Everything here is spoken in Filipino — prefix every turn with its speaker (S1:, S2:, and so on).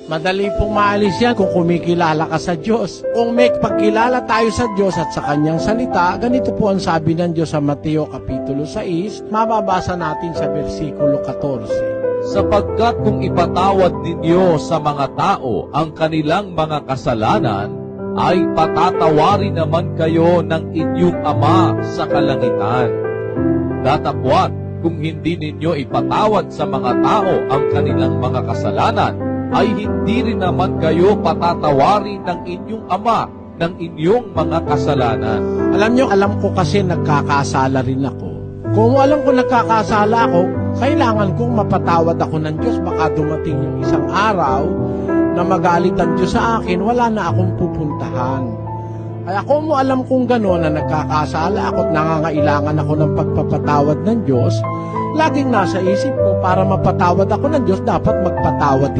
S1: Madali pong maalis yan kung kumikilala ka sa Diyos. Kung may pagkilala tayo sa Diyos at sa Kanyang salita, ganito po ang sabi ng Diyos sa Mateo Kapitulo 6, mababasa natin sa versikulo 14.
S2: Sapagkat kung ipatawad ninyo sa mga tao ang kanilang mga kasalanan, ay patatawarin naman kayo ng inyong Ama sa kalangitan. Datapwat, kung hindi ninyo ipatawad sa mga tao ang kanilang mga kasalanan, ay hindi rin naman kayo patatawarin ng inyong Ama ng inyong mga kasalanan.
S1: Alam ko kasi nagkakasala rin ako. Kung alam ko nagkakasala ako, kailangan kong mapatawad ako ng Diyos. Baka dumating yung isang araw na magalit ang Diyos sa akin, wala na akong pupuntahan. Kaya kung alam kong gano'n na nagkakasala ako at nangangailangan ako ng pagpapatawad ng Diyos, laging nasa isip ko para mapatawad ako ng Diyos, dapat magpatawad din